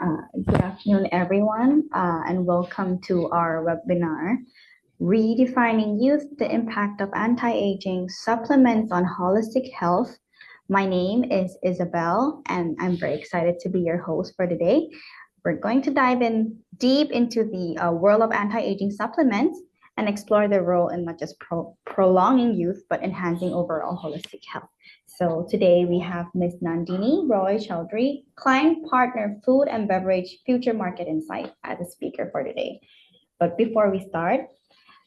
Good afternoon, everyone, and welcome to our webinar, Redefining Youth, the Impact of Anti-Aging Supplements on Holistic Health. My name is Isabelle, and I'm very excited to be your host for today. We're going to dive in deep into the world of anti-aging supplements and explore their role in not just prolonging youth, but enhancing overall holistic health. So today we have Ms. Nandini Roy Choudhury, client partner, food and beverage future market insight as a speaker for today. But before we start,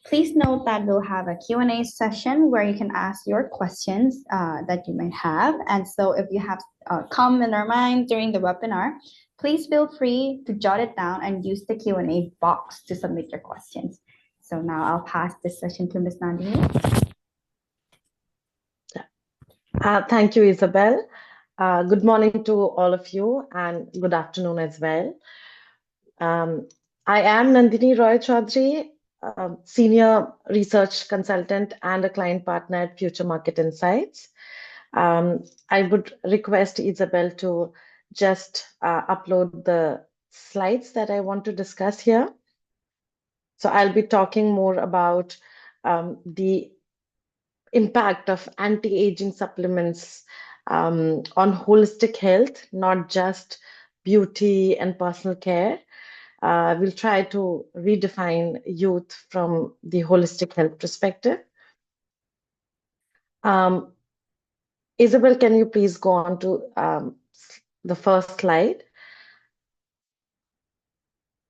please note that we'll have a Q&A session where you can ask your questions that you might have. And so if you have come in our mind during the webinar, please feel free to jot it down and use the Q&A box to submit your questions. So now I'll pass this session to Ms. Nandini. Thank you, Isabelle. Good morning to all of you and good afternoon as well. I am Nandini Roy Choudhury, Senior Research Consultant and a client partner at Future Market Insights. I would request Isabelle to just upload the slides that I want to discuss here. So I'll be talking more about the impact of anti-aging supplements on holistic health, not just beauty and personal care. We'll try to redefine youth from the holistic health perspective. Isabelle, can you please go on to the first slide?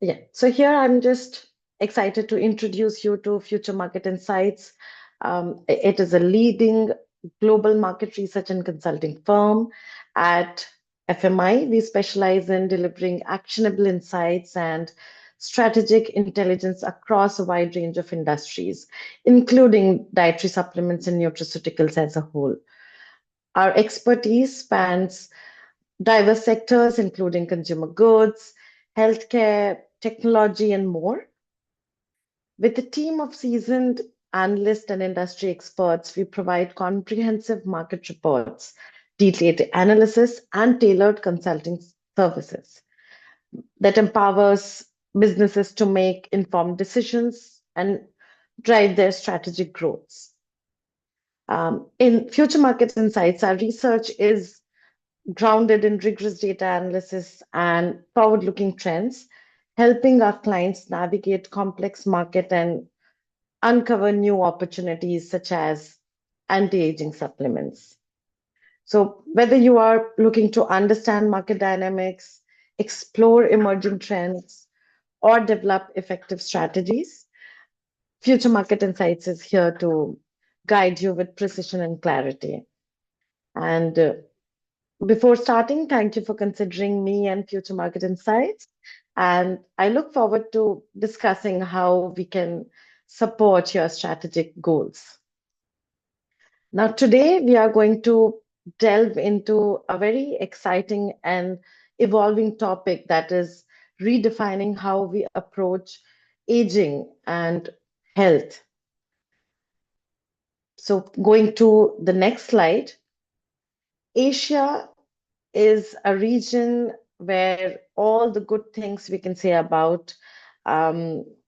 Yeah, so here I'm just excited to introduce you to Future Market Insights. It is a leading global market research and consulting firm. At FMI, we specialize in delivering actionable insights and strategic intelligence across a wide range of industries, including dietary supplements and nutraceuticals as a whole. Our expertise spans diverse sectors, including consumer goods, healthcare, technology, and more. With a team of seasoned analysts and industry experts, we provide comprehensive market reports, detailed analysis, and tailored consulting services that empowers businesses to make informed decisions and drive their strategic growths. In Future Market Insights, our research is grounded in rigorous data analysis and forward-looking trends, helping our clients navigate complex market and uncover new opportunities such as anti-aging supplements. So whether you are looking to understand market dynamics, explore emerging trends, or develop effective strategies, Future Market Insights is here to guide you with precision and clarity. And before starting, thank you for considering me and Future Market Insights. And I look forward to discussing how we can support your strategic goals. Now, today we are going to delve into a very exciting and evolving topic that is redefining how we approach aging and health. So going to the next slide, Asia is a region where all the good things we can say about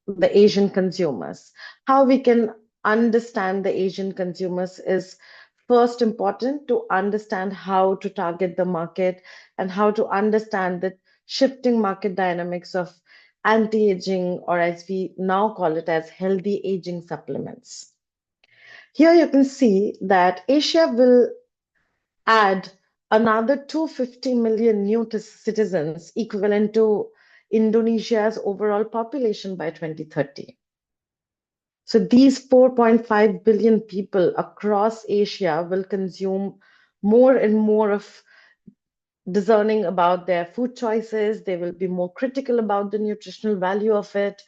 the Asian consumers. How we can understand the Asian consumers is first important to understand how to target the market and how to understand the shifting market dynamics of anti-aging, or as we now call it as healthy aging supplements. Here you can see that Asia will add another 250 million new citizens, equivalent to Indonesia's overall population by 2030. So these 4.5 billion people across Asia will consume more and more of discerning about their food choices. They will be more critical about the nutritional value of it.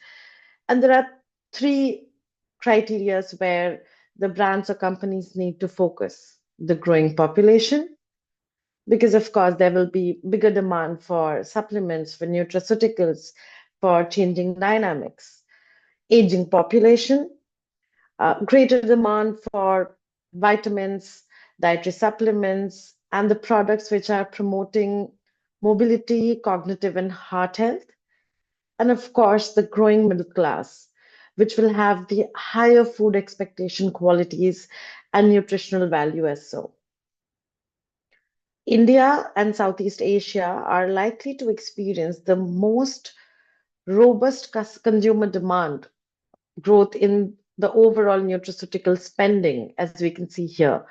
And there are three criteria where the brands or companies need to focus: the growing population, because of course there will be bigger demand for supplements, for nutraceuticals, for changing dynamics; aging population, greater demand for vitamins, dietary supplements, and the products which are promoting mobility, cognitive and heart health, and of course, the growing middle class, which will have the higher food expectation qualities and nutritional value as so. India and Southeast Asia are likely to experience the most robust consumer demand growth in the overall nutraceutical spending, as we can see here.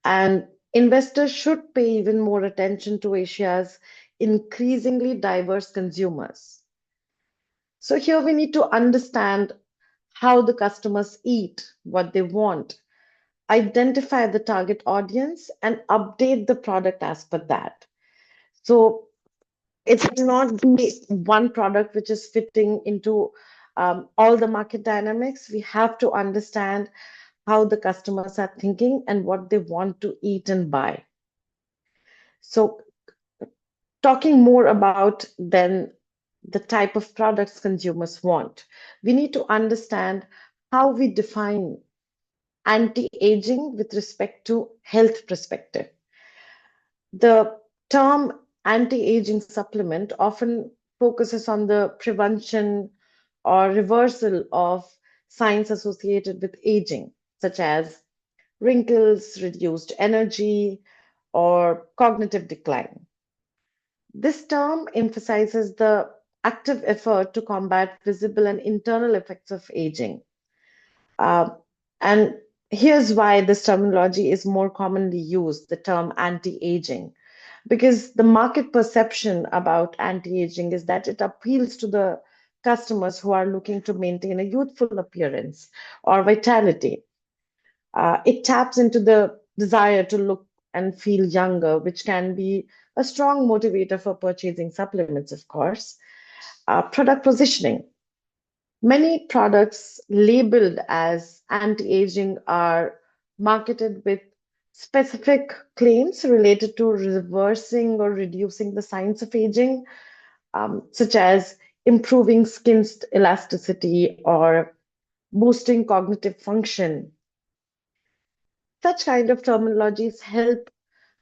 And investors should pay even more attention to Asia's increasingly diverse consumers. So, here we need to understand how the customers eat, what they want, identify the target audience, and update the product as per that. So, it will not be one product which is fitting into all the market dynamics. We have to understand how the customers are thinking and what they want to eat and buy. So, talking more about then the type of products consumers want, we need to understand how we define anti-aging with respect to health perspective. The term anti-aging supplement often focuses on the prevention or reversal of signs associated with aging, such as wrinkles, reduced energy, or cognitive decline. This term emphasizes the active effort to combat visible and internal effects of aging. Uh, and here's why this terminology is more commonly used, the term anti aging, because the market perception about anti aging is that it appeals to the customers who are looking to maintain a youthful appearance or vitality. It taps into the desire to look and feel younger, which can be a strong motivator for purchasing supplements, of course. Product positioning. Many products labeled as anti aging are marketed with specific claims related to reversing or reducing the signs of aging, such as improving skin elasticity or boosting cognitive function. Such kind of terminologies help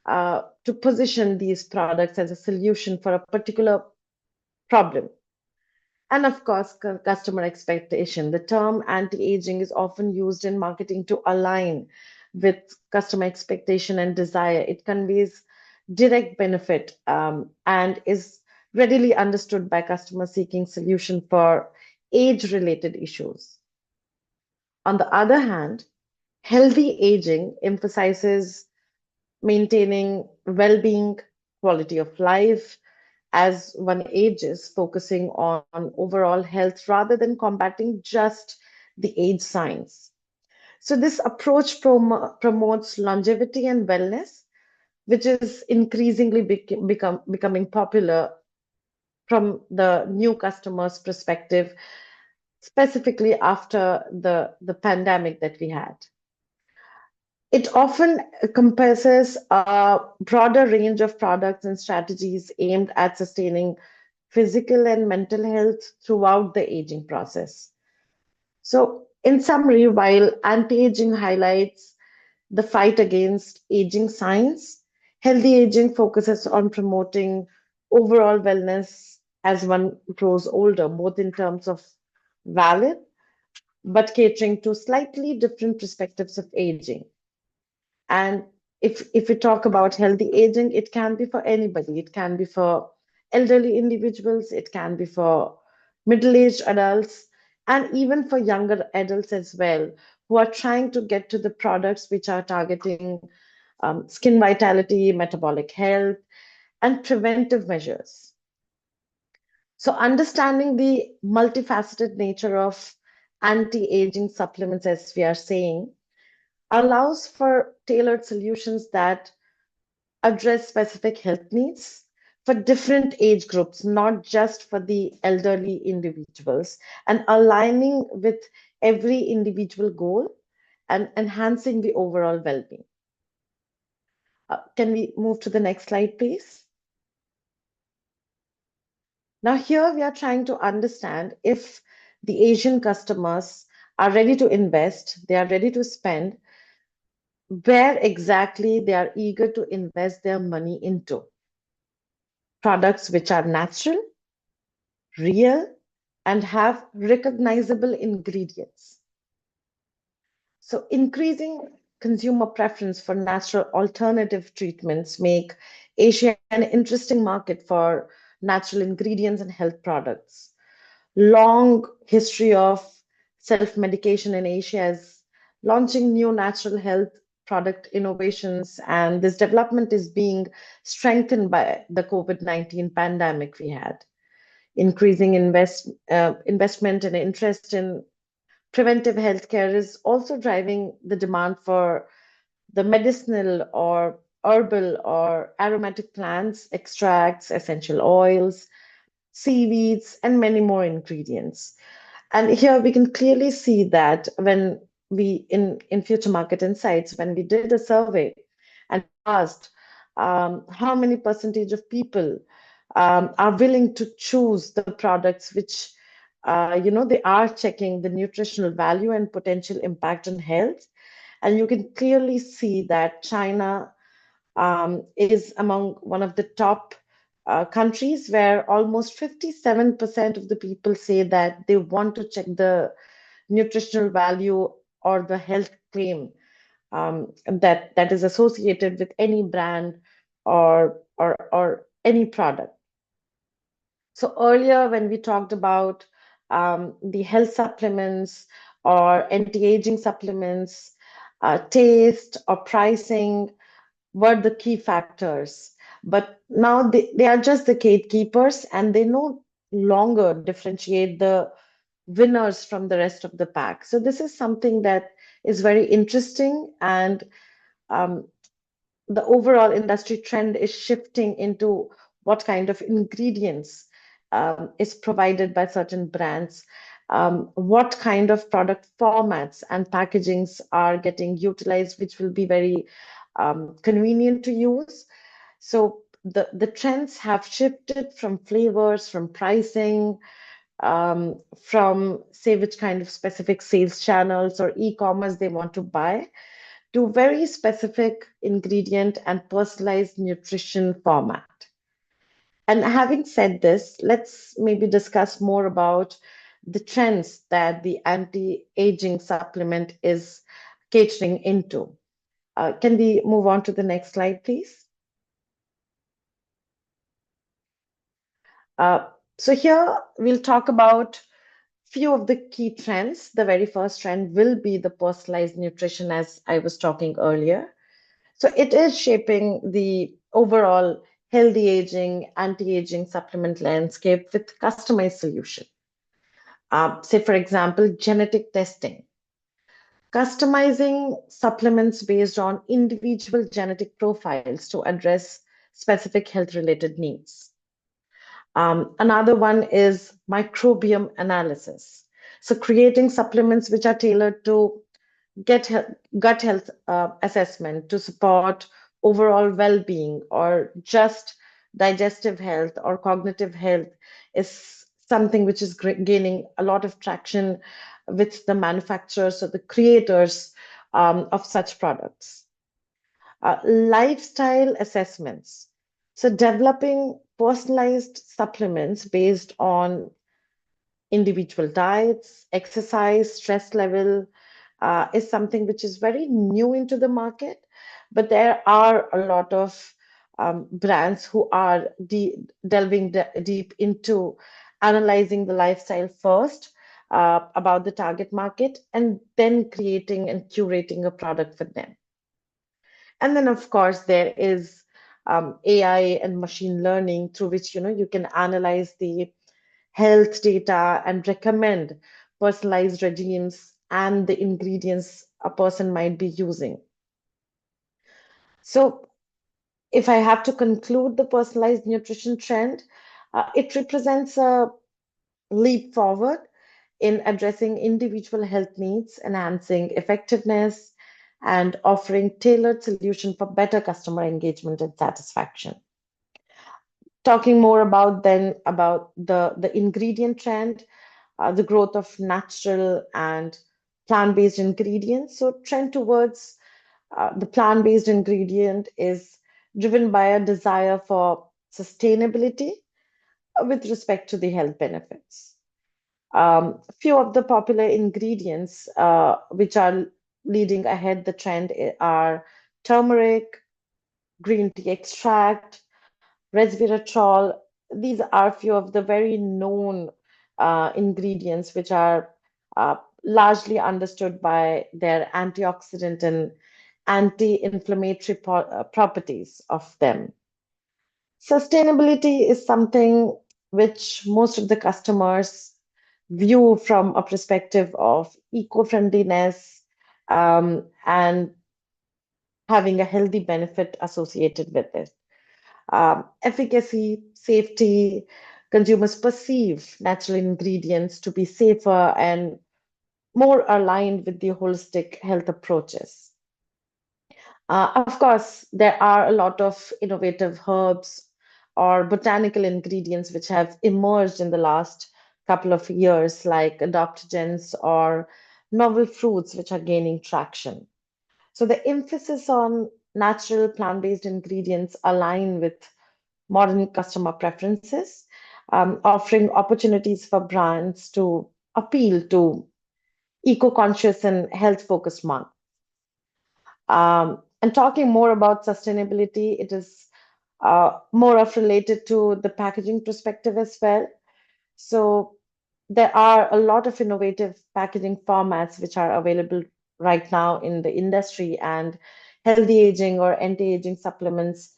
to position these products as a solution for a particular problem. And of course, customer expectation. The term anti aging is often used in marketing to align with customer expectation and desire. It conveys direct benefit and is readily understood by customers seeking solution for age related issues. On the other hand, healthy aging emphasizes maintaining well being, quality of life as one ages, focusing on overall health rather than combating just the age signs. So, this approach promotes longevity and wellness, which is increasingly becoming popular from the new customers' perspective, specifically after the pandemic that we had. It often encompasses a broader range of products and strategies aimed at sustaining physical and mental health throughout the aging process. So, in summary, while anti aging highlights the fight against aging science, healthy aging focuses on promoting overall wellness as one grows older, both in terms of valid but catering to slightly different perspectives of aging. And if we talk about healthy aging, it can be for anybody. It can be for elderly individuals, it can be for middle-aged adults, and even for younger adults as well, who are trying to get to the products which are targeting skin vitality, metabolic health, and preventive measures. So, understanding the multifaceted nature of anti-aging supplements, as we are saying, allows for tailored solutions that address specific health needs for different age groups, not just for the elderly individuals, and aligning with every individual goal and enhancing the overall well being. Can we move to the next slide, please? Now, here we are trying to understand if the Asian customers are ready to invest, they are ready to spend, where exactly they are eager to invest their money into. products which are natural, real, and have recognizable ingredients. So increasing consumer preference for natural alternative treatments make Asia an interesting market for natural ingredients and health products. Long history of self-medication in Asia is launching new natural health product innovations, and this development is being strengthened by the COVID-19 pandemic we had. Increasing investment and interest in preventive healthcare is also driving the demand for the medicinal or herbal or aromatic plants, extracts, essential oils, seaweeds, and many more ingredients. And here we can clearly see that when we, in Future Market Insights, when we did a survey and asked how many percentage of people are willing to choose the products which, they are checking the nutritional value and potential impact on health. And you can clearly see that China is among one of the top countries where almost 57% of the people say that they want to check the nutritional value or the health claim that is associated with any brand or any product. So earlier when we talked about the health supplements or anti-aging supplements, taste or pricing were the key factors. But now they are just the gatekeepers, and they no longer differentiate the winners from the rest of the pack. So this is something that is very interesting, and um, the overall industry trend is shifting into what kind of ingredients is provided by certain brands, what kind of product formats and packagings are getting utilized, which will be very convenient to use. So the trends have shifted from flavors, from pricing, from say which kind of specific sales channels or e-commerce they want to buy, to very specific ingredient and personalized nutrition format. And having said this, let's maybe discuss more about the trends that the anti-aging supplement is catering into. Can we move on to the next slide, please? So here we'll talk about few of the key trends. The very first trend will be the personalized nutrition, as I was talking earlier. So it is shaping the overall healthy aging, anti-aging supplement landscape with customized solution. Say, for example, genetic testing. Customizing supplements based on individual genetic profiles to address specific health-related needs. Another one is microbiome analysis. So creating supplements which are tailored to gut health assessment to support overall well-being or just digestive health or cognitive health is something which is gaining a lot of traction with the manufacturers or the creators of such products. Lifestyle assessments. So developing personalized supplements based on individual diets, exercise, stress level, is something which is very new into the market, but there are a lot of brands who are delving deep into analyzing the lifestyle first about the target market and then creating and curating a product for them. And then, of course, there is AI and machine learning through which you can analyze the health data and recommend personalized regimes and the ingredients a person might be using. So if I have to conclude the personalized nutrition trend, it represents a leap forward in addressing individual health needs, enhancing effectiveness, and offering tailored solution for better customer engagement and satisfaction. Talking more about the ingredient trend, the growth of natural and plant-based ingredients. So trend towards the plant-based ingredient is driven by a desire for sustainability with respect to the health benefits. Few of the popular ingredients which are leading ahead the trend are turmeric, green tea extract, resveratrol. These are few of the very known ingredients which are uh, largely understood by their antioxidant and anti-inflammatory properties of them. Sustainability is something which most of the customers view from a perspective of eco-friendliness and having a healthy benefit associated with it. Efficacy, safety, consumers perceive natural ingredients to be safer and more aligned with the holistic health approaches. Of course, there are a lot of innovative herbs or botanical ingredients which have emerged in the last couple of years, like adaptogens or novel fruits which are gaining traction. So the emphasis on natural plant-based ingredients align with modern customer preferences, offering opportunities for brands to appeal to eco-conscious and health-focused markets. And talking more about sustainability, it is more of related to the packaging perspective as well. So there are a lot of innovative packaging formats which are available right now in the industry, and healthy aging or anti-aging supplements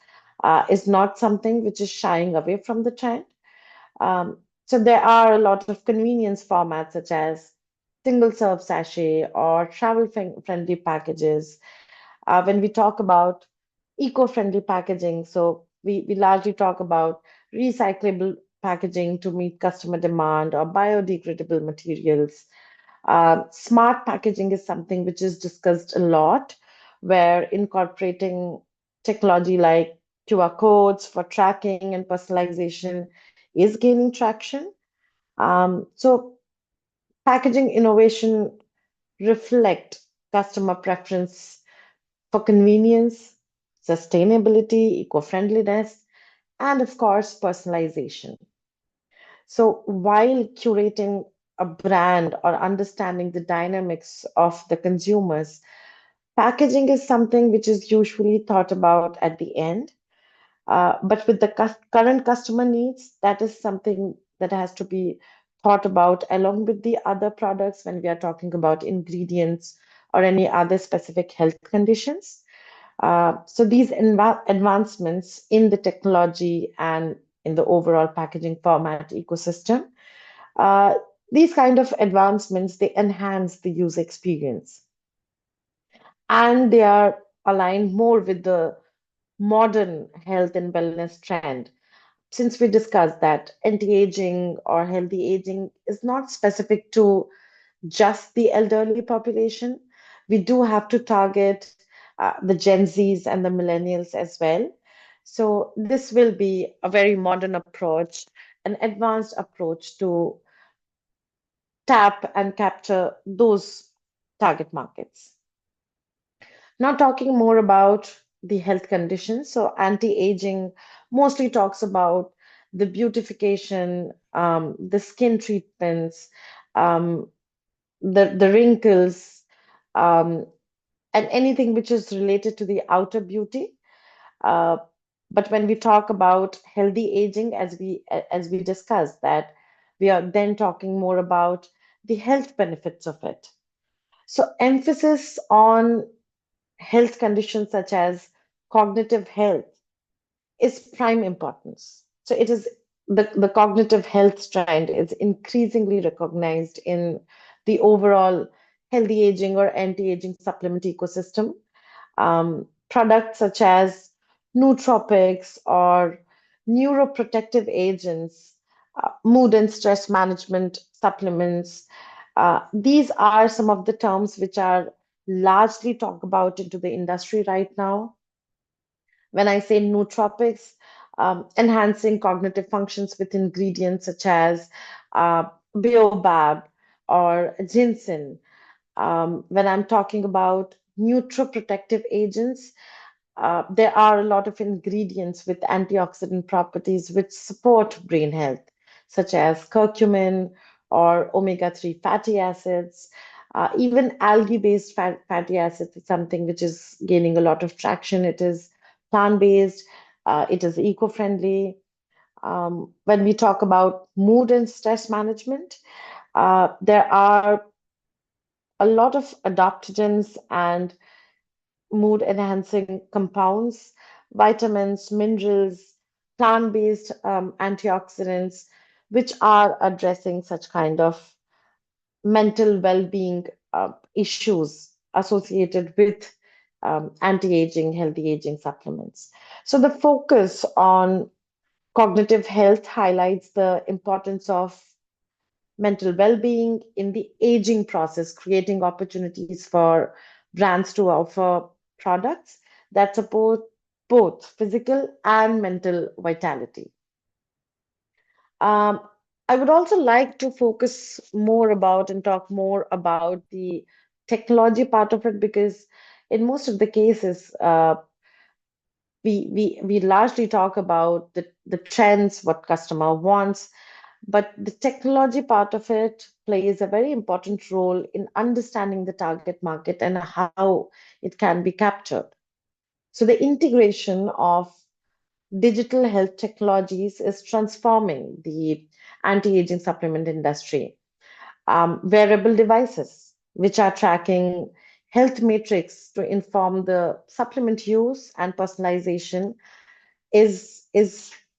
is not something which is shying away from the trend. So there are a lot of convenience formats such as single serve sachet or travel friendly packages. When we talk about eco-friendly packaging, so we largely talk about recyclable packaging to meet customer demand or biodegradable materials. Smart packaging is something which is discussed a lot, where incorporating technology like QR codes for tracking and personalization is gaining traction. So packaging innovation reflect customer preference for convenience, sustainability, eco-friendliness, and of course, personalization. So while curating a brand or understanding the dynamics of the consumers, packaging is something which is usually thought about at the end. But with the current customer needs, that is something that has to be thought about along with the other products when we are talking about ingredients or any other specific health conditions. So these advancements in the technology and in the overall packaging format ecosystem, uh, these kind of advancements, they enhance the user experience and they are aligned more with the modern health and wellness trend. Since we discussed that anti-aging or healthy aging is not specific to just the elderly population, we do have to target the Gen Zs and the millennials as well. So this will be a very modern approach, an advanced approach to tap and capture those target markets. Now, talking more about the health conditions. So, anti aging mostly talks about the beautification, the skin treatments, um, the wrinkles, um, and anything which is related to the outer beauty. Uh, but when we talk about healthy aging, as we discussed, that we are then talking more about the health benefits of it. So, emphasis on health conditions such as cognitive health is prime importance. So it is the cognitive health trend is increasingly recognized in the overall healthy aging or anti-aging supplement ecosystem. Products such as nootropics or neuroprotective agents, mood and stress management supplements. These are some of the terms which are largely talked about into the industry right now. When I say nootropics, enhancing cognitive functions with ingredients such as baobab or ginseng. When I'm talking about neuroprotective agents, there are a lot of ingredients with antioxidant properties which support brain health, such as curcumin or omega-3 fatty acids. Even algae-based fatty acids is something which is gaining a lot of traction. It is plant-based, it is eco-friendly. When we talk about mood and stress management, there are a lot of adaptogens and mood enhancing compounds, vitamins, minerals, plant based antioxidants, which are addressing such kind of mental well being issues associated with anti aging, healthy aging supplements. So, the focus on cognitive health highlights the importance of mental well-being in the aging process, creating opportunities for brands to offer products that support both physical and mental vitality. Um, I would also like to focus more about and talk more about the technology part of it because in most of the cases, we largely talk about the trends, what customer wants, but the technology part of it plays a very important role in understanding the target market and how it can be captured. So the integration of digital health technologies is transforming the anti-aging supplement industry. Wearable devices, which are tracking health metrics to inform the supplement use and personalization, is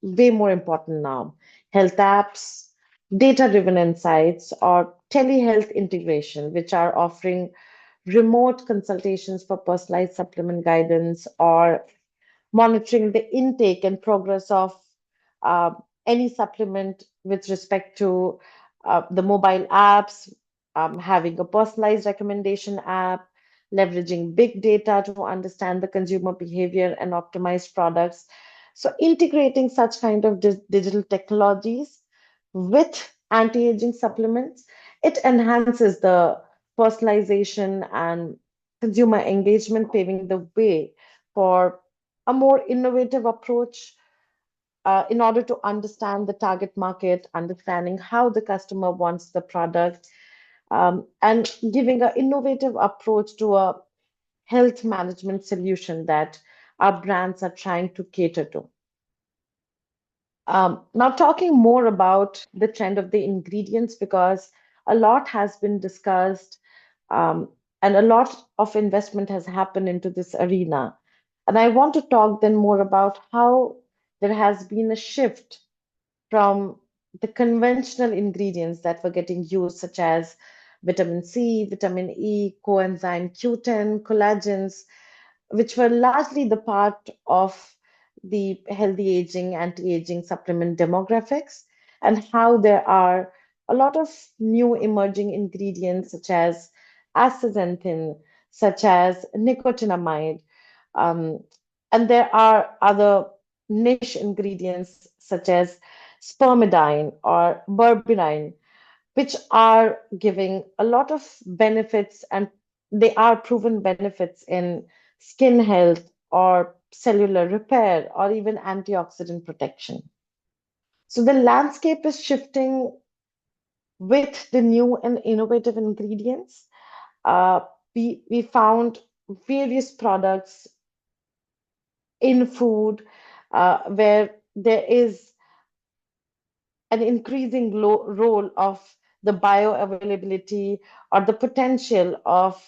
way more important now. Health apps, data-driven insights, or telehealth integration, which are offering remote consultations for personalized supplement guidance or monitoring the intake and progress of uh, any supplement with respect to the mobile apps, having a personalized recommendation app, leveraging big data to understand the consumer behavior and optimize products. So, integrating such kind of digital technologies with anti-aging supplements, it enhances the personalization and consumer engagement, paving the way for a more innovative approach in order to understand the target market, understanding how the customer wants the product, and giving an innovative approach to a health management solution that our brands are trying to cater to. Now, talking more about the trend of the ingredients, because a lot has been discussed and a lot of investment has happened into this arena. And I want to talk then more about how there has been a shift from the conventional ingredients that were getting used, such as vitamin C, vitamin E, coenzyme Q10, collagens, which were largely the part of the healthy aging, anti aging supplement demographics, and how there are a lot of new emerging ingredients, such as astaxanthin, such as nicotinamide, um, and there are other niche ingredients such as spermidine or berberine, which are giving a lot of benefits and they are proven benefits in skin health or cellular repair or even antioxidant protection. So the landscape is shifting with the new and innovative ingredients. Uh, we found various products in food where there is an increasing role of the bioavailability or the potential of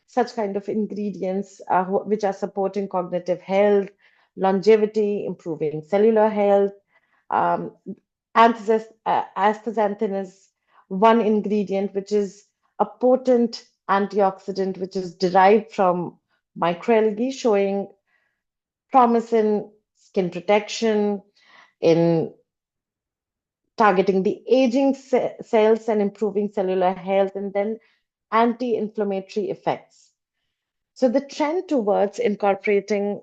such kind of ingredients which are supporting cognitive health, longevity, improving cellular health. Um, Astaxanthin is one ingredient which is a potent antioxidant which is derived from microalgae, showing promise in skin protection, in targeting the aging cells and improving cellular health, and then anti inflammatory effects. So, the trend towards incorporating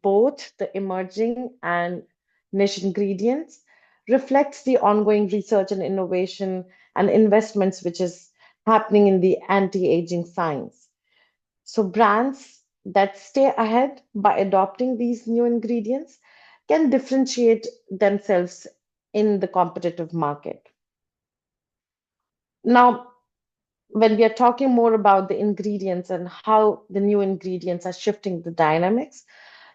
both the emerging and niche ingredients reflects the ongoing research and innovation and investments which is happening in the anti aging science. So, brands that stay ahead by adopting these new ingredients can differentiate themselves in the competitive market. Now, when we are talking more about the ingredients and how the new ingredients are shifting the dynamics,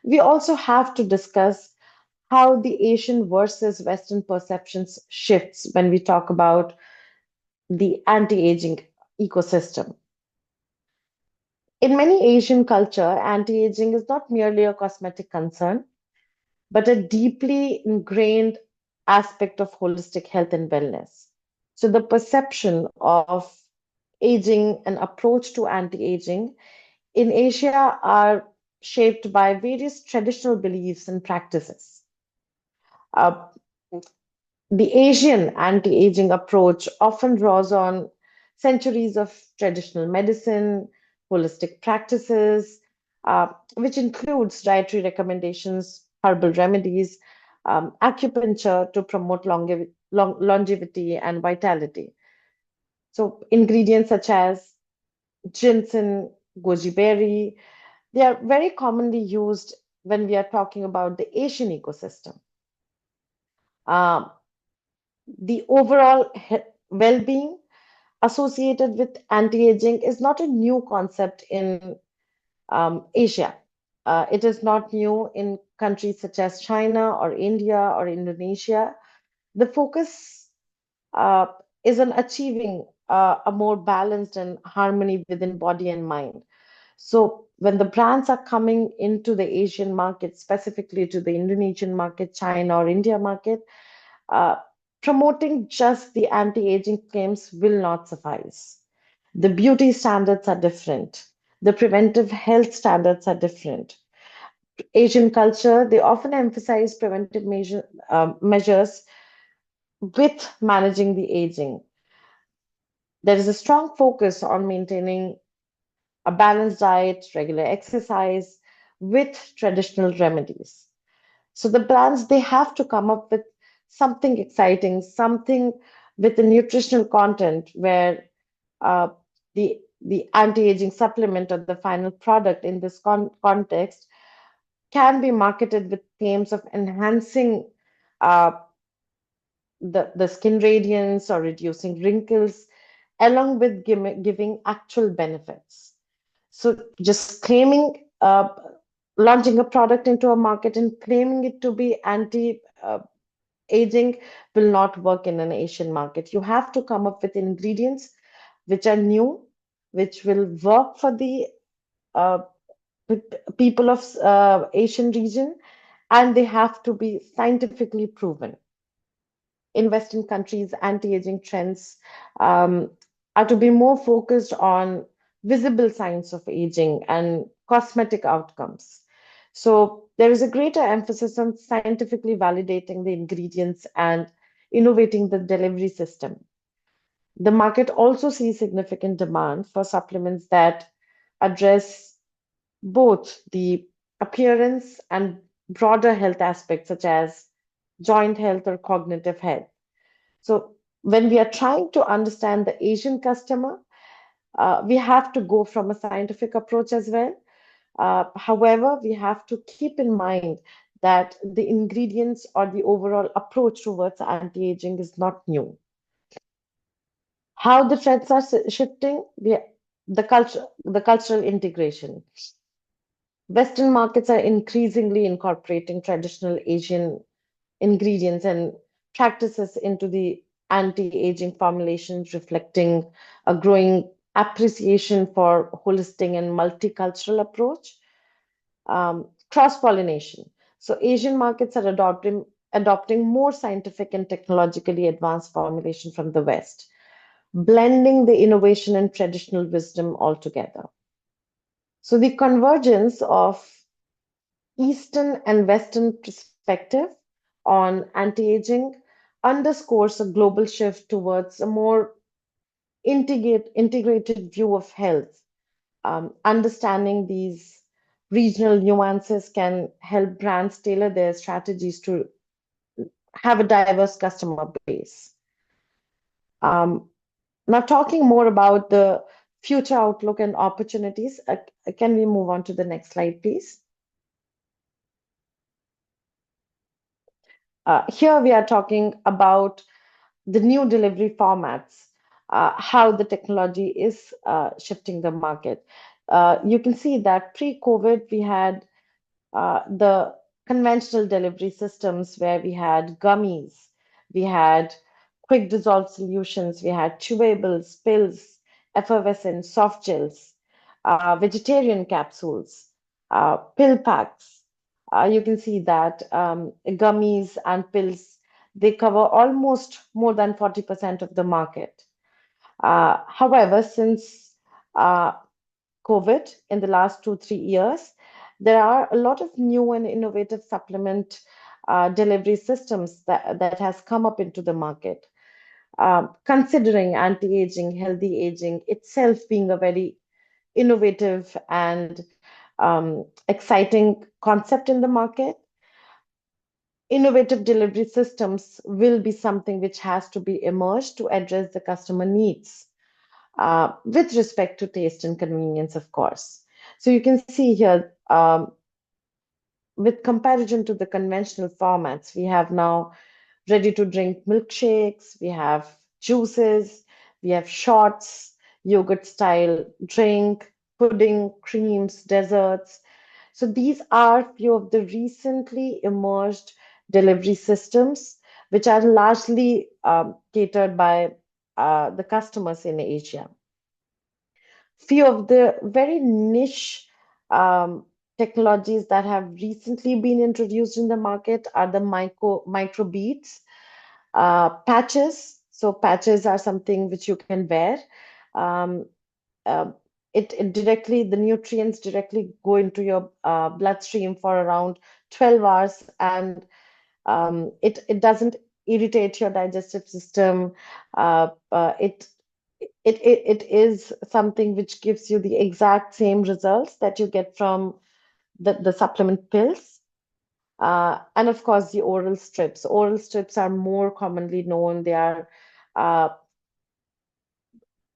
we also have to discuss how the Asian versus Western perceptions shifts when we talk about the anti-aging ecosystem. In many Asian culture, anti-aging is not merely a cosmetic concern, but a deeply ingrained aspect of holistic health and wellness. So the perception of aging and approach to anti-aging in Asia are shaped by various traditional beliefs and practices. Uh, the Asian anti-aging approach often draws on centuries of traditional medicine, holistic practices, which includes dietary recommendations, herbal remedies, acupuncture to promote longevity and vitality. So ingredients such as ginseng, goji berry, they are very commonly used when we are talking about the Asian ecosystem. Um, the overall well-being associated with anti-aging is not a new concept in Asia. It is not new in countries such as China or India or Indonesia. The focus uh, is on achieving a more balanced and harmony within body and mind. So when the brands are coming into the Asian market, specifically to the Indonesian market, China or India market, uh, promoting just the anti-aging claims will not suffice. The beauty standards are different. The preventive health standards are different. Asian culture, they often emphasize preventive measures with managing the aging. There is a strong focus on maintaining a balanced diet, regular exercise with traditional remedies. So the brands, they have to come up with something exciting, something with the nutritional content where uh, the anti-aging supplement or the final product in this context can be marketed with claims of enhancing uh, the skin radiance or reducing wrinkles, along with giving actual benefits. So just launching a product into a market and claiming it to be anti-aging will not work in an Asian market. You have to come up with ingredients which are new, which will work for the uh, people of Asian region, and they have to be scientifically proven. In Western countries, anti-aging trends um, are to be more focused on visible signs of aging and cosmetic outcomes. So there is a greater emphasis on scientifically validating the ingredients and innovating the delivery system. The market also sees significant demand for supplements that address both the appearance and broader health aspects, such as joint health or cognitive health. So, when we are trying to understand the Asian customer, we have to go from a scientific approach as well. However, we have to keep in mind that the ingredients or the overall approach towards anti aging is not new. How the trends are shifting, the cultural integration. Western markets are increasingly incorporating traditional Asian ingredients and practices into the anti-aging formulations, reflecting a growing appreciation for holistic and multicultural approach. Cross-pollination. So Asian markets are adopting more scientific and technologically advanced formulation from the West, blending the innovation and traditional wisdom altogether. So the convergence of Eastern and Western perspective on anti-aging underscores a global shift towards a more integrated view of health. Understanding these regional nuances can help brands tailor their strategies to have a diverse customer base. Um, Now, talking more about the future outlook and opportunities. Can we move on to the next slide, please? Here we are talking about the new delivery formats, how the technology is shifting the market. You can see that pre-COVID, we had the conventional delivery systems where we had gummies, we had quick dissolve solutions, we had chewables, pills, effervescent soft gels, vegetarian capsules, pill packs. You can see that gummies and pills, they cover almost more than 40% of the market. However, since uh, COVID in the last 2, 3 years, there are a lot of new and innovative supplement delivery systems that has come up into the market. Considering anti-aging, healthy aging itself being a very innovative and exciting concept in the market, innovative delivery systems will be something which has to be emerged to address the customer needs with respect to taste and convenience, of course. So you can see here, with comparison to the conventional formats, we have now ready to drink milkshakes, we have juices, we have shots, yogurt style drink, pudding, creams, desserts. So these are few of the recently emerged delivery systems, which are largely catered by the customers in Asia. Few of the very niche technologies that have recently been introduced in the market are the micro beads, patches. So patches are something which you can wear. Um, uh, it directly, the nutrients directly go into your bloodstream for around 12 hours, and it doesn't irritate your digestive system. It is something which gives you the exact same results that you get from the supplement pills. And of course, the oral strips. Oral strips are more commonly known. Uh,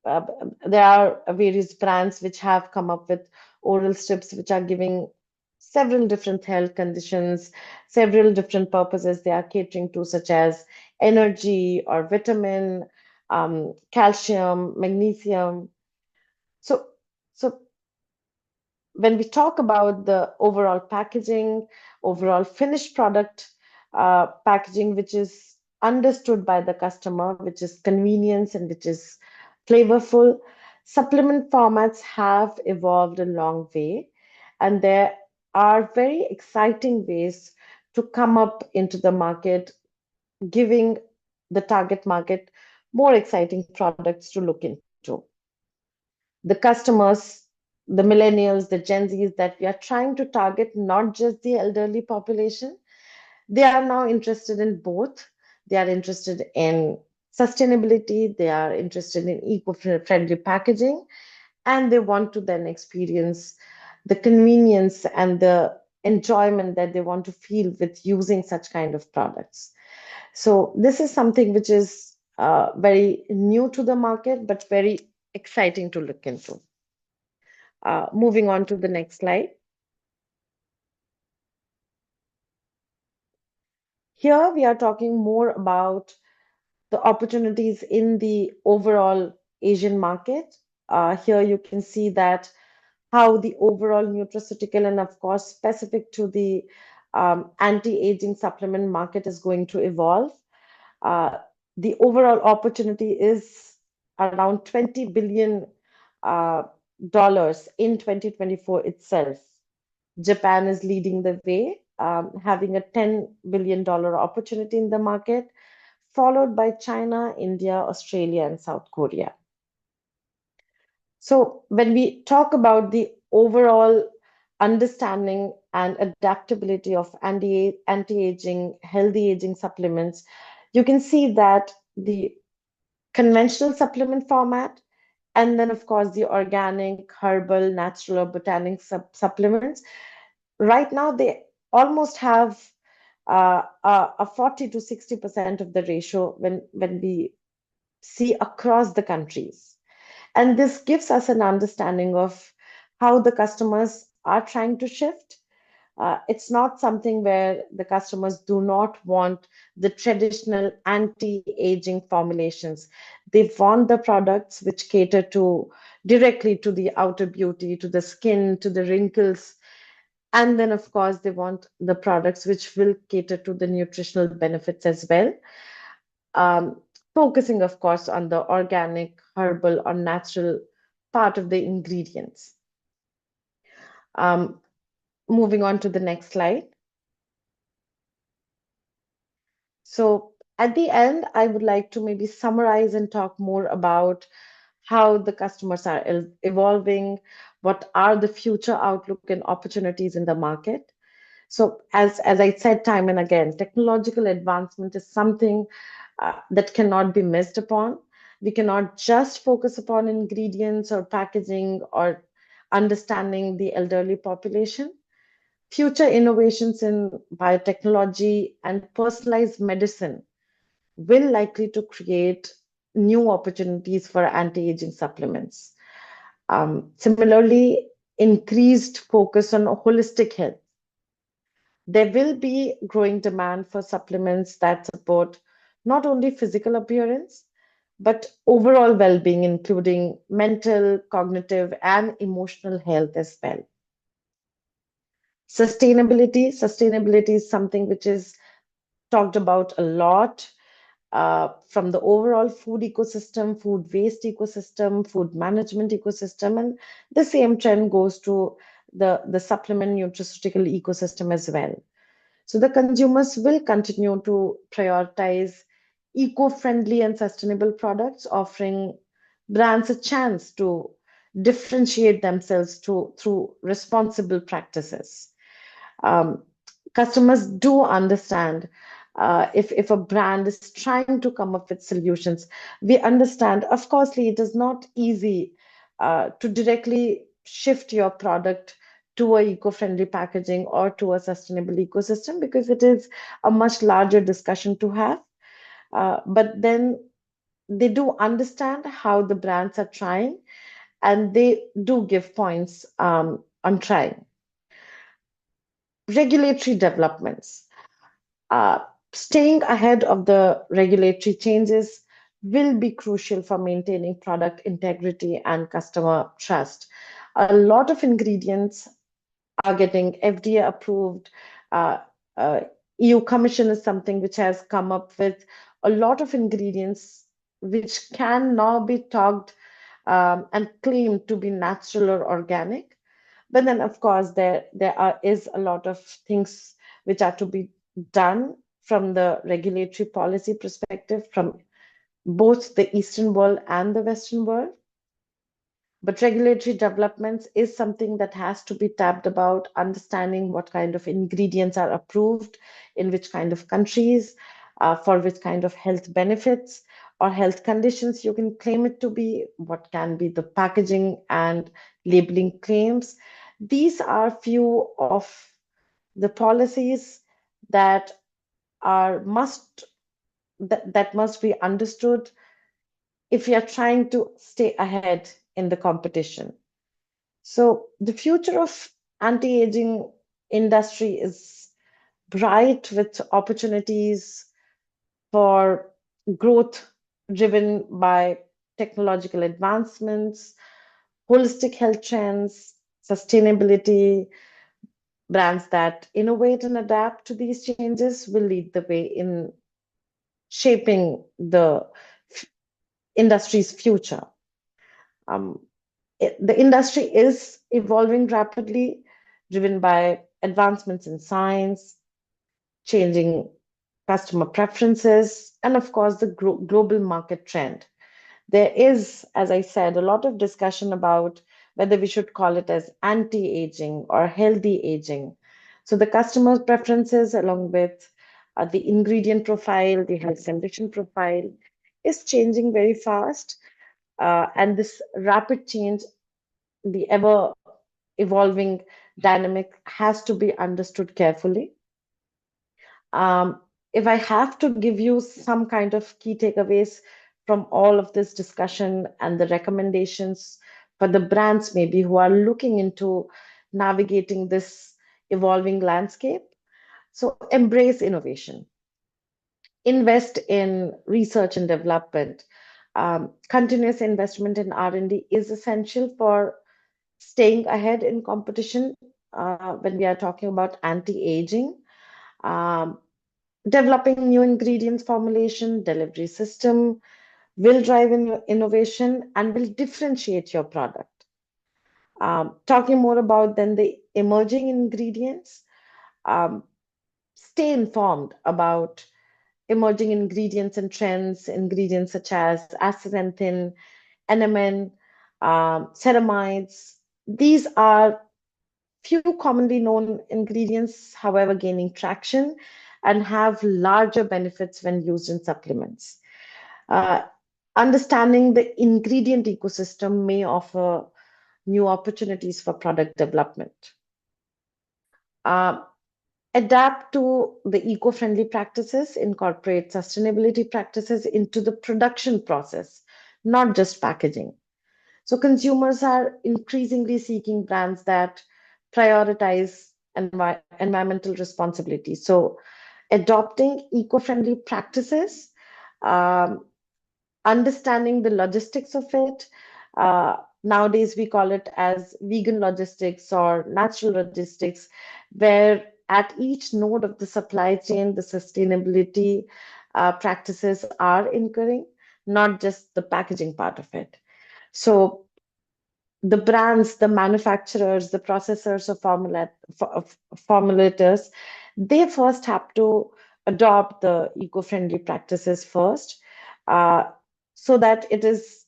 uh, there are various brands which have come up with oral strips which are giving several different health conditions, several different purposes they are catering to, such as energy or vitamin, calcium, magnesium. So, so when we talk about the overall packaging, overall finished product packaging, which is understood by the customer, which is convenience and which is flavorful, supplement formats have evolved a long way. And there are very exciting ways to come up into the market, giving the target market more exciting products to look into. The customers, the millennials, the Gen Zs that we are trying to target, not just the elderly population, they are now interested in both. They are interested in sustainability, they are interested in eco-friendly packaging, and they want to then experience the convenience and the enjoyment that they want to feel with using such kind of products. So this is something which is very new to the market, but very exciting to look into. Moving on to the next slide. Here we are talking more about the opportunities in the overall Asian market. Here you can see that how the overall nutraceutical and of course specific to the anti-aging supplement market is going to evolve. Uh, the overall opportunity is around $20 billion in 2024 itself. Japan is leading the way, having a $10 billion opportunity in the market, followed by China, India, Australia, and South Korea. So, when we talk about the overall understanding and adaptability of anti-aging, healthy aging supplements, you can see that the conventional supplement format, and then, of course, the organic, herbal, natural, or botanic supplements. Right now, they almost have a 40 to 60% of the ratio when we see across the countries. And this gives us an understanding of how the customers are trying to shift. It's not something where the customers do not want the traditional anti-aging formulations. They want the products which cater to directly to the outer beauty, to the skin, to the wrinkles. And then, of course, they want the products which will cater to the nutritional benefits as well. Um, Focusing, of course, on the organic, herbal, or natural part of the ingredients. Um, Moving on to the next slide. So at the end, I would like to maybe summarize and talk more about how the customers are evolving, what are the future outlook and opportunities in the market. So as I said time and again, technological advancement is something that cannot be missed upon. We cannot just focus upon ingredients or packaging or understanding the elderly population. Future innovations in biotechnology and personalized medicine will likely to create new opportunities for anti-aging supplements. Similarly, increased focus on holistic health. There will be growing demand for supplements that support not only physical appearance, but overall well-being, including mental, cognitive, and emotional health as well. Sustainability is something which is talked about a lot from the overall food ecosystem, food waste ecosystem, food management ecosystem, and the same trend goes to the supplement nutraceutical ecosystem as well. So the consumers will continue to prioritize eco-friendly and sustainable products, offering brands a chance to differentiate themselves through responsible practices. um, Customers do understand if a brand is trying to come up with solutions. We understand, of course, it is not easy to directly shift your product to a eco-friendly packaging or to a sustainable ecosystem because it is a much larger discussion to have. But then they do understand how the brands are trying and they do give points on trying. Regulatory developments. Uh, Staying ahead of the regulatory changes will be crucial for maintaining product integrity and customer trust. A lot of ingredients are getting FDA approved. Uh, uh, EU Commission is something which has come up with a lot of ingredients which can now be tagged and claimed to be natural or organic. But then, of course, is a lot of things which are to be done from the regulatory policy perspective from both the Eastern world and the Western world. But regulatory developments is something that has to be tapped about, understanding what kind of ingredients are approved in which kind of countries, for which kind of health benefits or health conditions you can claim it to be, what can be the packaging and labeling claims. These are few of the policies that are must that must be understood if we are trying to stay ahead in the competition. So the future of anti-aging industry is bright with opportunities for growth driven by technological advancements, holistic health trends, sustainability. Brands that innovate and adapt to these changes will lead the way in shaping the industry's future. Um, the industry is evolving rapidly, driven by advancements in science, changing customer preferences, and of course, the global market trend. There is, as I said, a lot of discussion about whether we should call it as anti-aging or healthy aging. So the customer preferences, along with the ingredient profile, the health condition profile, is changing very fast. And this rapid change, the ever evolving dynamic, has to be understood carefully. Um, if I have to give you some kind of key takeaways from all of this discussion and the recommendations for the brands maybe who are looking into navigating this evolving landscape. So embrace innovation, invest in research and development. Continuous investment in R&D is essential for staying ahead in competition when we are talking about anti-aging. Um, Developing new ingredients formulation, delivery system will drive innovation and will differentiate your product. Talking more about then the emerging ingredients, um, stay informed about emerging ingredients and trends, ingredients such as astaxanthin, NMN, ceramides. These are few commonly known ingredients, however, gaining traction and have larger benefits when used in supplements. Uh, Understanding the ingredient ecosystem may offer new opportunities for product development. Uh, Adapt to the eco-friendly practices, incorporate sustainability practices into the production process, not just packaging. So consumers are increasingly seeking brands that prioritize environmental responsibility. So adopting eco-friendly practices, um, understanding the logistics of it. Nowadays, we call it as vegan logistics or natural logistics, where at each node of the supply chain, the sustainability practices are incurring, not just the packaging part of it. So the brands, the manufacturers, the processors of formulators, they first have to adopt the eco-friendly practices first, uh, so that it is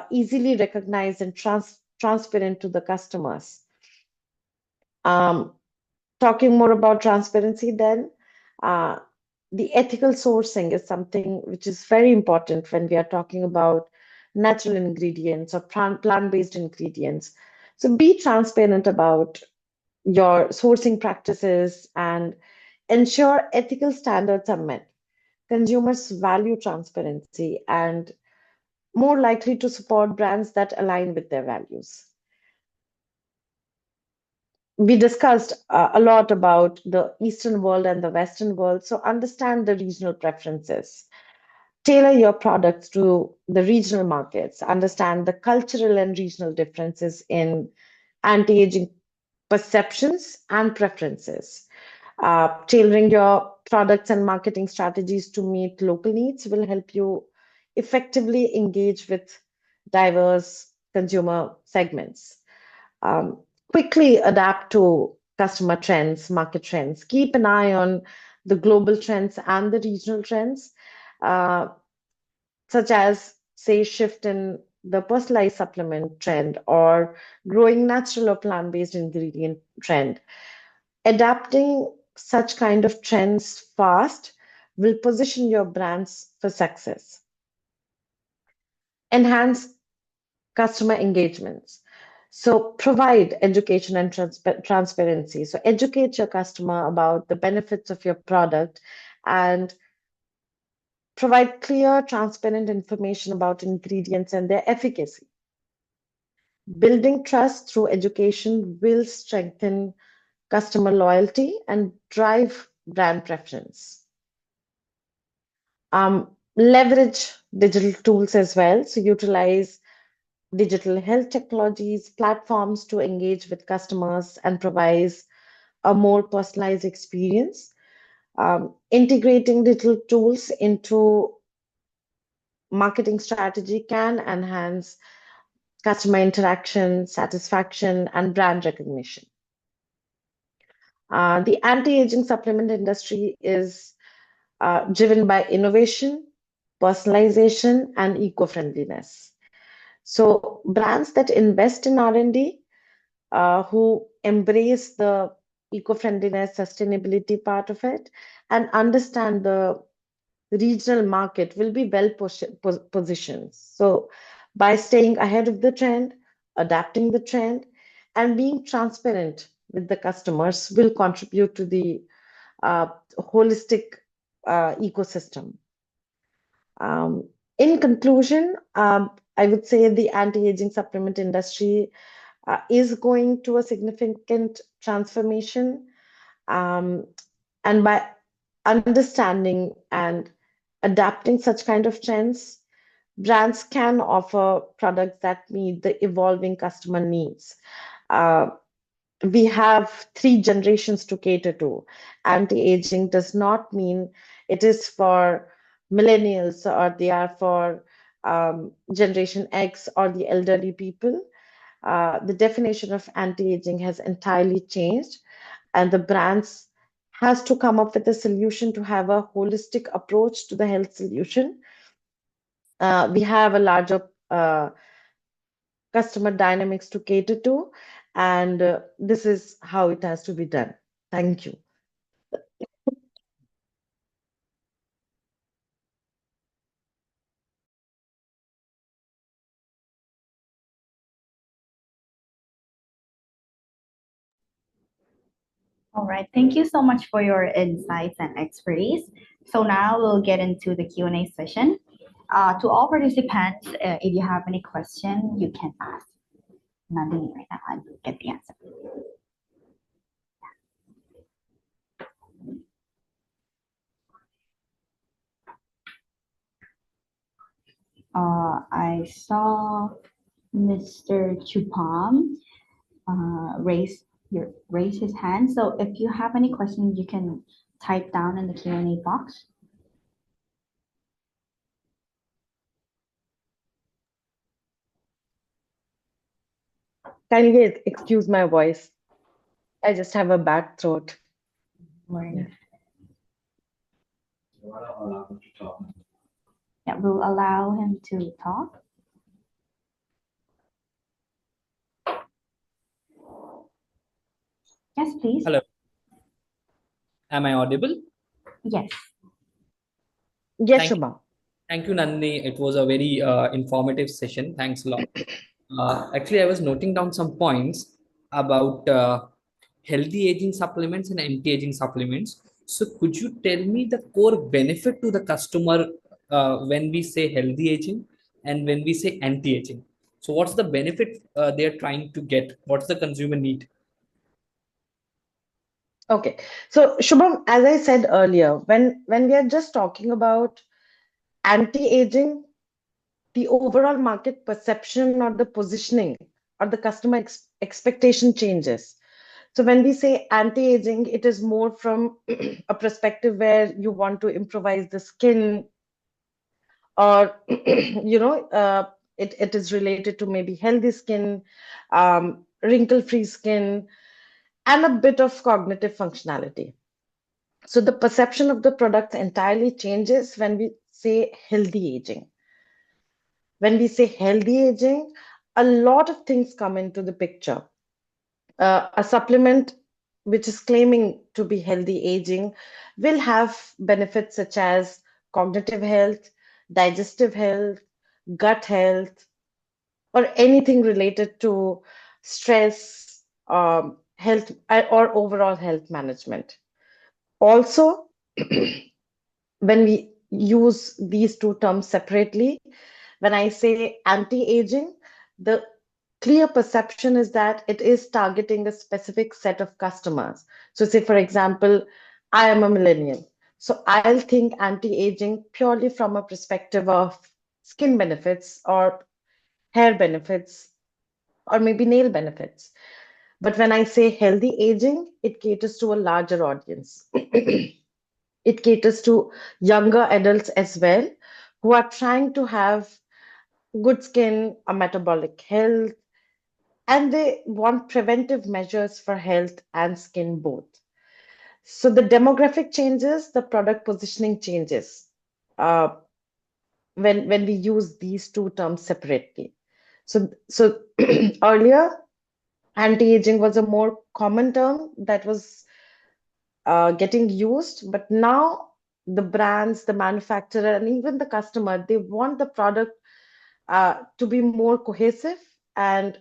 easily recognized and transparent to the customers. Um, Talking more about transparency, then, uh, the ethical sourcing is something which is very important when we are talking about natural ingredients or plant-based ingredients. So be transparent about your sourcing practices and ensure ethical standards are met. Consumers value transparency and more likely to support brands that align with their values. We discussed a lot about the Eastern world and the Western world, so understand the regional preferences. Tailor your products to the regional markets, understand the cultural and regional differences in anti aging perceptions and preferences. Tailoring your products and marketing strategies to meet local needs will help you effectively engage with diverse consumer segments. Um, Quickly adapt to customer trends, market trends. Keep an eye on the global trends and the regional trends, uh, such as, say, shift in the personalized supplement trend or growing natural or plant-based ingredient trend. Adapting such kind of trends fast will position your brands for success. Enhance customer engagements. So provide education and transparency. So educate your customer about the benefits of your product and provide clear, transparent information about ingredients and their efficacy. Building trust through education will strengthen customer loyalty and drive brand preference. Leverage digital tools as well. So utilize digital health technologies, platforms to engage with customers and provides a more personalized experience. Integrating digital tools into marketing strategy can enhance customer interaction, satisfaction, and brand recognition. The anti-aging supplement industry is driven by innovation, personalization, and eco-friendliness. So brands that invest in R&D, who embrace the eco-friendliness, sustainability part of it, and understand the regional market will be well positioned. So by staying ahead of the trend, adapting the trend, and being transparent with the customers will contribute to the holistic ecosystem. Um, In conclusion, I would say the anti-aging supplement industry is going to a significant transformation. Um, and by understanding and adapting such kind of trends, brands can offer products that meet the evolving customer needs. Uh, we have three generations to cater to. Anti-aging does not mean it is for millennials or they are for Generation X or the elderly people. The definition of anti-aging has entirely changed, and the brands has to come up with a solution to have a holistic approach to the health solution. We have a larger customer dynamics to cater to, and this is how it has to be done. Thank you. All right, thank you so much for your insights and expertise. So now we'll get into the Q&A session. To all participants, if you have any question, you can ask Nandini right now and get the answer. I saw Mr. Chupam raise his hand. So if you have any questions, you can type down in the Q&A box. Kindly excuse my voice. I just have a bad throat. Yeah. Yeah, we'll allow him to talk. Yes, please. Hello. Am I audible? Yes. Yes, Thank you. Shubha. Thank you, Nandini. It was a very informative session. Thanks a lot. Actually, I was noting down some points about healthy aging supplements and anti-aging supplements. So could you tell me the core benefit to the customer when we say healthy aging and when we say anti-aging? So what's the benefit they're trying to get? What's the consumer need? Okay. So, Shubham, as I said earlier, when we are just talking about anti-aging, the overall market perception or the positioning or the customer expectation changes. So when we say anti-aging, it is more from a perspective where you want to improvise the skin or it is related to maybe healthy skin, wrinkle-free skin, and a bit of cognitive functionality. So the perception of the product entirely changes when we say healthy aging. When we say healthy aging, a lot of things come into the picture. A supplement which is claiming to be healthy aging will have benefits such as cognitive health, digestive health, gut health, or anything related to stress, health, or overall health management. Also, when we use these two terms separately, when I say anti-aging, the clear perception is that it is targeting a specific set of customers. So, say, for example, I am a millennial. So, I'll think anti-aging purely from a perspective of skin benefits or hair benefits or maybe nail benefits. But when I say healthy aging, it caters to a larger audience. It caters to younger adults as well who are trying to have good skin, a metabolic health, and they want preventive measures for health and skin both. So the demographic changes, the product positioning changes uh, when we use these two terms separately. So earlier, anti-aging was a more common term that was getting used, but now the brands, the manufacturer, and even the customer, they want the product to be more cohesive and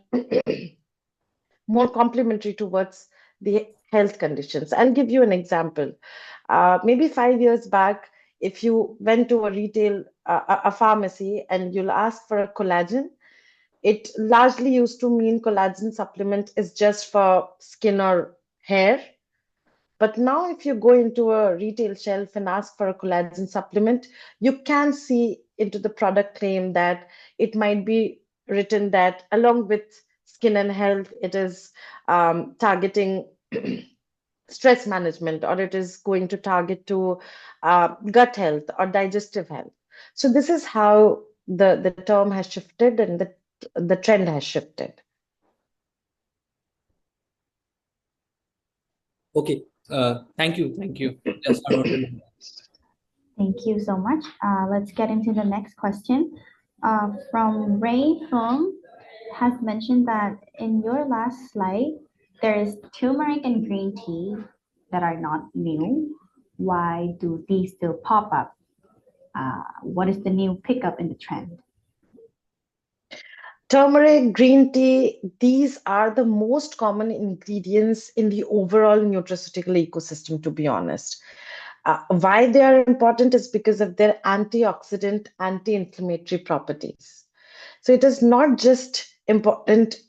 more complementary towards the health conditions. I'll give you an example. Maybe 5 years back, if you went to a retail a pharmacy and you'll ask for a collagen, it largely used to mean collagen supplement is just for skin or hair. But now, if you go into a retail shelf and ask for a collagen supplement, you can see into the product claim that it might be written that along with skin and health, it is targeting stress management, or it is going to target to gut health or digestive health. So this is how the term has shifted and the trend has shifted. Okay. Thank you. Just a note. Thank you so much. Let's get into the next question. From Ray Fung has mentioned that in your last slide, there is turmeric and green tea that are not new. Why do these still pop up? What is the new pickup in the trend? Turmeric, green tea, these are the most common ingredients in the overall nutraceutical ecosystem, to be honest. Why they are important is because of their antioxidant, anti-inflammatory properties. So it is not just important,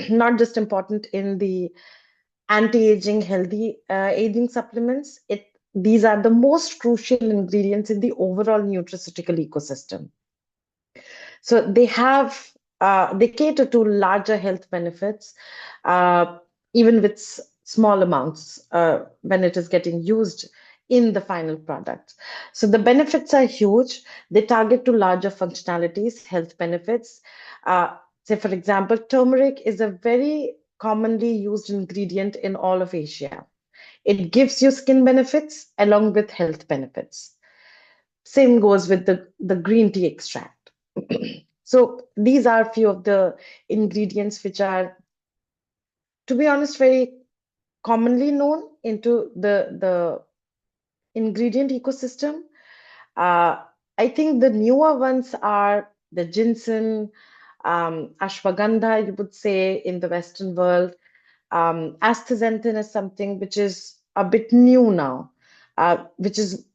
not just important in the anti-aging, healthy aging supplements. These are the most crucial ingredients in the overall nutraceutical ecosystem. So they cater to larger health benefits, even with small amounts when it is getting used in the final product. So the benefits are huge. They target to larger functionalities, health benefits. Say, for example, turmeric is a very commonly used ingredient in all of Asia. It gives you skin benefits along with health benefits. Same goes with the green tea extract. So these are a few of the ingredients which are, to be honest, very commonly known into the ingredient ecosystem. I think the newer ones are the ginseng, ashwagandha, you would say, in the Western world. Astaxanthin is something which is a bit new now, which is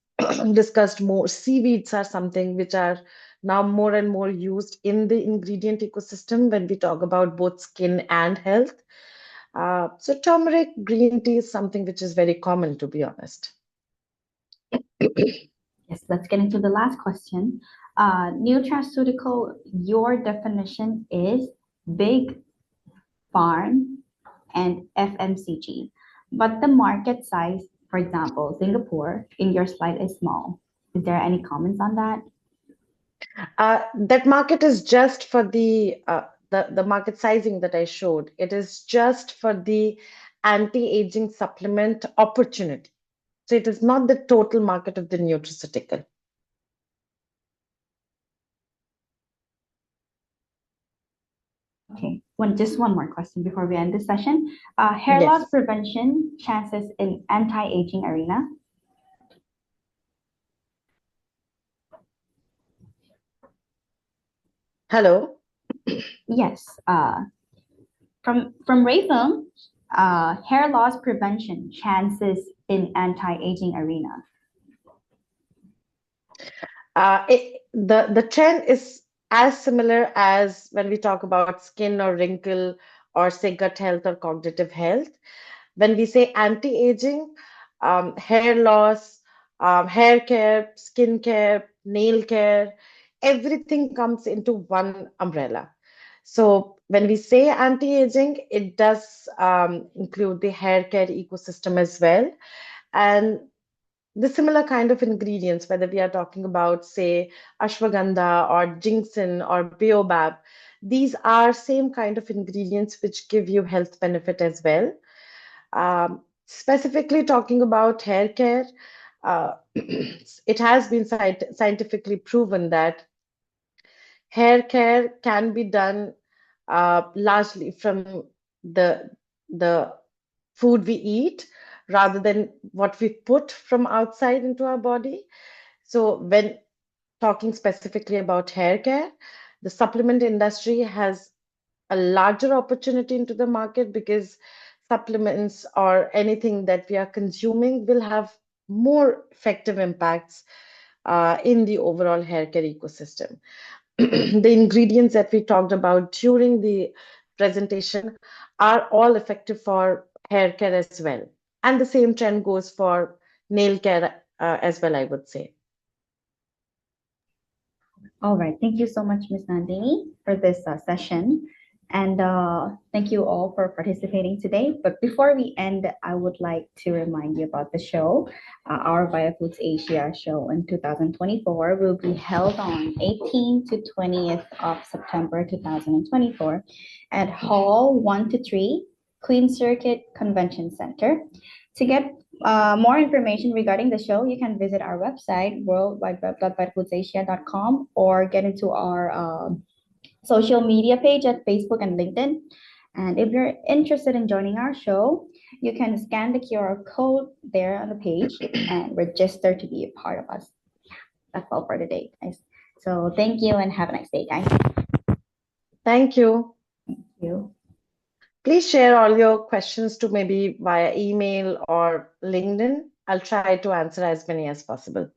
discussed more. Seaweeds are something which are now more and more used in the ingredient ecosystem when we talk about both skin and health. So turmeric, green tea is something which is very common, to be honest. Yes, let's get into the last question. Nutraceutical, your definition is big, farm, and FMCG. But the market size, for example, Singapore, in your slide is small. Is there any comments on that? That market is just for the market sizing that I showed. It is just for the anti-aging supplement opportunity. So it is not the total market of the nutraceutical. Okay, just one more question before we end this session. Hair loss prevention chances in anti-aging arena. Hello. Yes. From Raytham, hair loss prevention chances in anti-aging arena. The trend is as similar as when we talk about skin or wrinkle or say gut health or cognitive health. When we say anti-aging, hair loss, hair care, skin care, nail care, everything comes into one umbrella. So when we say anti-aging, it does include the hair care ecosystem as well. And the similar kind of ingredients, whether we are talking about, say, ashwagandha or ginseng or baobab, these are same kind of ingredients which give you health benefit as well. Specifically talking about hair care, it has been scientifically proven that hair care can be done largely from the food we eat rather than what we put from outside into our body. So when talking specifically about hair care, the supplement industry has a larger opportunity into the market because supplements or anything that we are consuming will have more effective impacts in the overall hair care ecosystem. The ingredients that we talked about during the presentation are all effective for hair care as well. And the same trend goes for nail care as well, I would say. All right. Thank you so much, Ms. Nandini, for this session. And thank you all for participating today. But before we end, I would like to remind you about the show. Our Vitafoods Asia show in 2024 will be held on 18th to 20th of September 2024 at Hall 1 to 3, Queen Circuit Convention Center. To get more information regarding the show, you can visit our website, worldwideweb.vitafoods.asia.com, or get into our social media page at Facebook and LinkedIn. And if you're interested in joining our show, you can scan the QR code there on the page and register to be a part of us. That's all for today, guys. So thank you and have a nice day, guys. Thank you. Thank you. Please share all your questions to maybe via email or LinkedIn. I'll try to answer as many as possible.